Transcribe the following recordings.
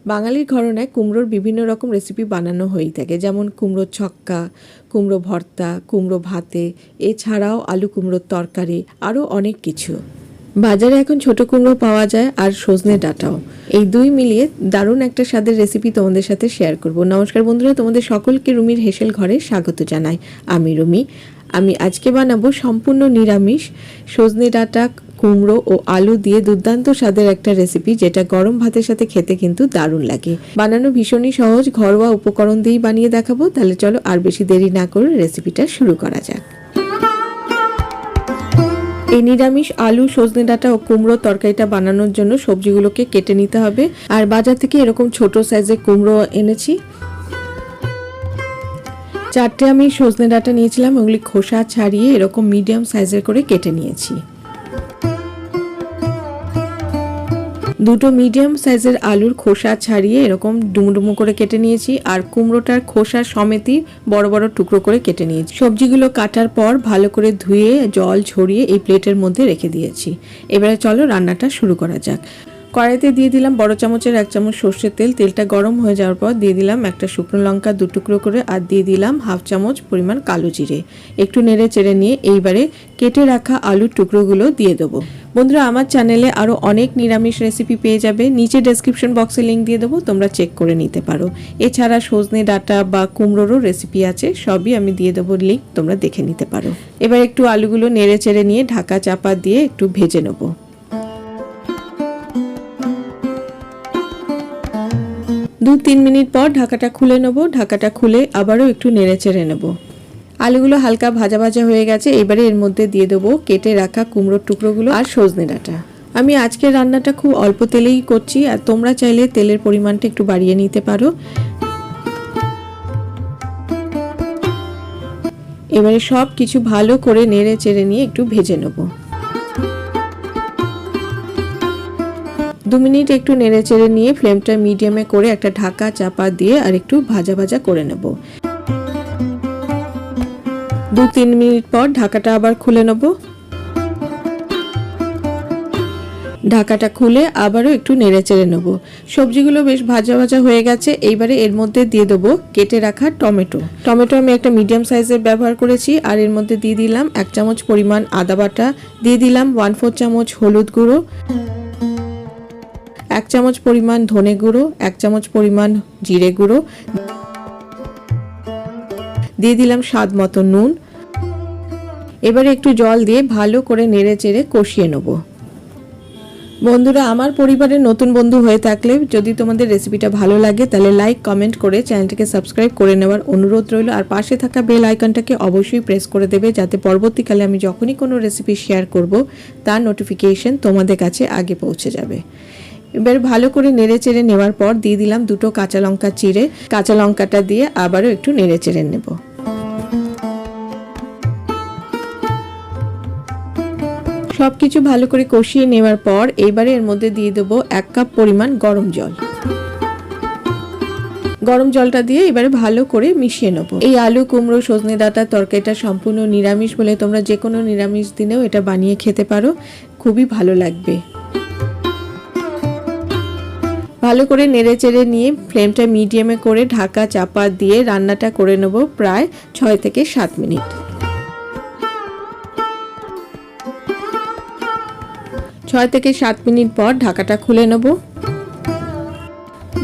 বাঙালির ঘরনায় কুমড়োর বিভিন্ন রকম রেসিপি বানানো হয়েই থাকে, যেমন কুমড়োর ছক্কা, কুমড়ো ভর্তা, কুমড়ো ভাতে, এছাড়াও আলু কুমড়োর তরকারি, আরও অনেক কিছু। বাজারে এখন ছোট কুমড়ো পাওয়া যায় আর সজনে ডাঁটাও। এই দুই মিলিয়ে দারুণ একটা স্বাদের রেসিপি তোমাদের সাথে শেয়ার করব। নমস্কার বন্ধুরা, তোমাদের সকলকে রুমির হেসেল ঘরে স্বাগত জানাই। আমি রুমি। আমি আজকে বানাবো সম্পূর্ণ নিরামিষ সজনে ডাঁটা, কুমড়ো ও আলু দিয়ে দুর্দান্ত স্বাদের একটা রেসিপি, যেটা গরম ভাতের সাথে খেতে কিন্তু দারুণ লাগে। বানানো ভীষণই সহজ, ঘরোয়া উপকরণ দিয়েই বানিয়ে দেখাবো। তাহলে চলো আর বেশি দেরি না করে রেসিপিটা শুরু করা যাক। এই নিরামিষ আলু, সজনে ডাঁটা ও কুমড়ো তরকারিটা বানানোর জন্য সবজিগুলোকে কেটে নিতে হবে। আর বাজার থেকে এরকম ছোট সাইজের কুমড়ো এনেছি। 4টে আমি সজনে ডাঁটা নিয়েছিলাম, ওগুলি খোসা ছাড়িয়ে এরকম মিডিয়াম সাইজের করে কেটে নিয়েছি। 2টো মিডিয়াম সাইজের আলুর খোসা ছাড়িয়ে এরকম ডুমো করে কেটে নিয়েছি। আর কুমড়োটার খোসা সমেতই বড় বড় টুকরো করে কেটে নিয়েছি। সবজিগুলো কাটার পর ভালো করে ধুয়ে জল ঝরিয়ে এই প্লেটের মধ্যে রেখে দিয়েছি। এবারে চলো রান্নাটা শুরু করা যাক। কড়াইতে দিয়ে দিলাম বড় চামচের 1 চামচ সর্ষের তেল। তেলটা গরম হয়ে যাওয়ার পর দিয়ে দিলাম একটা শুকনো লঙ্কা 2 টুকরো করে, আর দিয়ে দিলাম 1/2 চামচ পরিমাণ কালো জিরে। একটু নেড়ে চেড়ে নিয়ে এইবারে কেটে রাখা আলুর টুকরোগুলো দিয়ে দেবো। বন্ধুরা, আমার চ্যানেলে আরও অনেক নিরামিষ রেসিপি পেয়ে যাবে, নিচে ডেসক্রিপশন বক্সে লিঙ্ক দিয়ে দেবো, তোমরা চেক করে নিতে পারো। এছাড়া সজনে ডাঁটা বা কুমড়োরও রেসিপি আছে, সবই আমি দিয়ে দেবো লিঙ্ক, তোমরা দেখে নিতে পারো। এবার একটু আলুগুলো নেড়ে চেড়ে নিয়ে ঢাকা চাপা দিয়ে একটু ভেজে নেবো। 2-3 মিনিট পর ঢাকাটা খুলে নেব। ঢাকাটা খুলে আবারও একটু নেড়ে চেড়ে নেব। আলুগুলো হালকা ভাজা ভাজা হয়ে গেছে। এবারে এর মধ্যে দিয়ে দেবো কেটে রাখা কুমড়োর টুকরোগুলো আর সজনে ডাঁটা। আমি আজকের রান্নাটা খুব অল্প তেলেই করছি, আর তোমরা চাইলে তেলের পরিমাণটা একটু বাড়িয়ে নিতে পারো। এবারে সব কিছু ভালো করে নেড়ে চেড়ে নিয়ে একটু ভেজে নেব। 2 মিনিট একটু নেড়ে চেড়ে নিয়ে ফ্লেমটা মিডিয়ামে করে একটা ঢাকা চাপা দিয়ে আর একটু ভাজা ভাজা করে নেব। 2-3 মিনিট পর ঢাকাটা আবার খুলে নেব। ঢাকাটা খুলে আবারও একটু নেড়ে চেড়ে নেব। সবজিগুলো বেশ ভাজা ভাজা হয়ে গেছে। এইবারে এর মধ্যে দিয়ে দেবো কেটে রাখা টমেটো। আমি একটা মিডিয়াম সাইজের ব্যবহার করেছি। আর এর মধ্যে দিয়ে দিলাম 1 চামচ পরিমাণ আদা বাটা, দিয়ে দিলাম 1/4 চামচ হলুদ গুঁড়ো, 1 চামচ পরিমাণ ধনে গুঁড়ো, 1 চামচ পরিমাণ জিরে গুঁড়ো, দিয়ে দিলাম স্বাদ মতো নুন। এবারে একটু জল দিয়ে ভালো করে নেড়ে চেড়ে কষিয়ে নেব। বন্ধুরা, আমার পরিবারের নতুন বন্ধু হয়ে থাকলে যদি তোমাদের রেসিপিটা ভালো লাগে তাহলে লাইক কমেন্ট করে চ্যানেলটাকে সাবস্ক্রাইব করে নেওয়ার অনুরোধ রইল। আর পাশে থাকা বেল আইকনটাকে অবশ্যই প্রেস করে দেবে, যাতে পরবর্তীকালে আমি যখনই কোনো রেসিপি শেয়ার করব তার নোটিফিকেশন তোমাদের কাছে আগে পৌঁছে যাবে। এবার ভালো করে নেড়ে চেড়ে নেওয়ার পর দিয়ে দিলাম 2টো কাঁচা লঙ্কা চিড়ে। কাঁচা লঙ্কাটা দিয়ে আবারও একটু নেড়ে চেড়ে নেব। সবকিছু ভালো করে কষিয়ে নেওয়ার পর এইবারে এর মধ্যে দিয়ে দেবো 1 কাপ পরিমাণ গরম জল। গরম জলটা দিয়ে এবারে ভালো করে মিশিয়ে নেব। এই আলু, কুমড়ো, সজনে ডাঁটা তরকারিটা সম্পূর্ণ নিরামিষ বলে তোমরা যে কোনো নিরামিষ দিনেও এটা বানিয়ে খেতে পারো, খুবই ভালো লাগবে। ভালো করে নেড়ে চেড়ে নিয়ে ফ্লেমটা মিডিয়ামে করে ঢাকা চাপা দিয়ে রান্নাটা করে নেব প্রায় 6 থেকে 7 মিনিট। 6 থেকে 7 মিনিট পর ঢাকাটা খুলে নেব।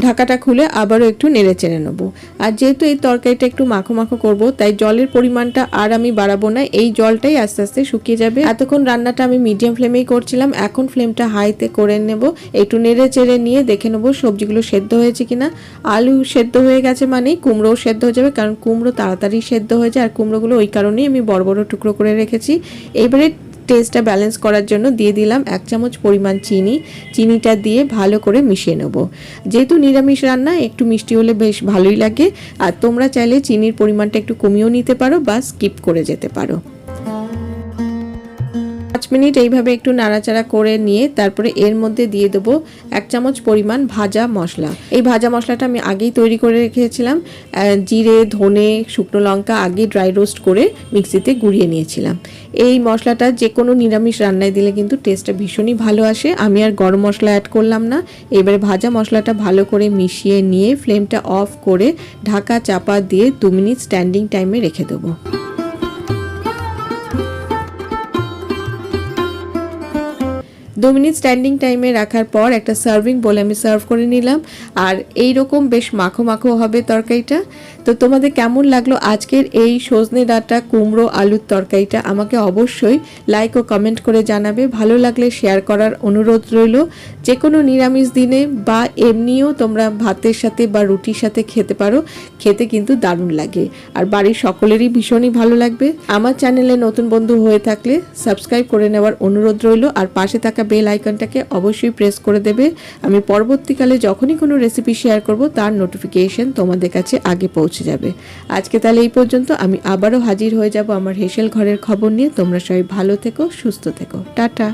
ঢাকাটা খুলে আবারও একটু নেড়ে চেড়ে নেব। আর যেহেতু এই তরকারিটা একটু মাখো মাখো করবো, তাই জলের পরিমাণটা আর আমি বাড়াবো না, এই জলটাই আস্তে আস্তে শুকিয়ে যাবে। এতক্ষণ রান্নাটা আমি মিডিয়াম ফ্লেমেই করছিলাম, এখন ফ্লেমটা হাইতে করে নেব। একটু নেড়ে চেড়ে নিয়ে দেখে নেব সবজিগুলো সেদ্ধ হয়েছে কিনা। আলু সেদ্ধ হয়ে গেছে মানেই কুমড়োও সেদ্ধ হয়ে যাবে, কারণ কুমড়ো তাড়াতাড়ি সেদ্ধ হয়ে যায়। আর কুমড়োগুলো ওই কারণেই আমি বড় বড় টুকরো করে রেখেছি। এইবারে টেস্টটা ব্যালেন্স করার জন্য দিয়ে দিলাম 1 চামচ পরিমাণ চিনি। চিনিটা দিয়ে ভালো করে মিশিয়ে নেব। যেহেতু নিরামিষ রান্না, একটু মিষ্টি হলে বেশ ভালোই লাগে। আর তোমরা চাইলে চিনির পরিমাণটা একটু কমিয়েও নিতে পারো বা স্কিপ করে যেতে পারো। 5 মিনিট এইভাবে একটু নাড়াচাড়া করে নিয়ে তারপরে এর মধ্যে দিয়ে দেবো 1 চামচ পরিমাণ ভাজা মশলা। এই ভাজা মশলাটা আমি আগেই তৈরি করে রেখেছিলাম। জিরে, ধনে, শুকনো লঙ্কা আগে ড্রাই রোস্ট করে মিক্সিতে গুঁড়িয়ে নিয়েছিলাম। এই মশলাটা যে কোনো নিরামিষ রান্নায় দিলে কিন্তু টেস্টটা ভীষণই ভালো আসে। আমি আর গরম মশলা অ্যাড করলাম না। এবারে ভাজা মশলাটা ভালো করে মিশিয়ে নিয়ে ফ্লেমটা অফ করে ঢাকা চাপা দিয়ে 2 মিনিট স্ট্যান্ডিং টাইমে রেখে দেবো। 2 মিনিট স্ট্যান্ডিং টাইমে রাখার পর একটা সার্ভিং বলে আমি সার্ভ করে নিলাম। আর এই রকম বেশ মাখো মাখো হবে তরকারিটা। তো তোমাদের কেমন লাগলো আজকের এই সজনে ডাঁটা কুমড়ো আলুর তরকারিটা আমাকে অবশ্যই লাইক ও কমেন্ট করে জানাবে। ভালো লাগলে শেয়ার করার অনুরোধ রইল। যে কোনো নিরামিষ দিনে বা এমনিও তোমরা ভাতের সাথে বা রুটির সাথে খেতে পারো, খেতে কিন্তু দারুণ লাগে আর বাড়ির সকলেরই ভীষণই ভালো লাগবে। আমার চ্যানেলে নতুন বন্ধু হয়ে থাকলে সাবস্ক্রাইব করে নেওয়ার অনুরোধ রইল আর পাশে থাকা বেল আইকনটাকে অবশ্যই প্রেস করে দেবে। আমি পরবর্তীকালে যখনই কোনো রেসিপি শেয়ার করব তার নোটিফিকেশন তোমাদের কাছে আগে পৌঁছে যাবে। আজকে তাহলে এই পর্যন্ত। আমি আবারও হাজির হয়ে যাব আমার হেসেল ঘরের খবর নিয়ে। তোমরা সবাই ভালো থেকো, সুস্থ থেকো। টাটা।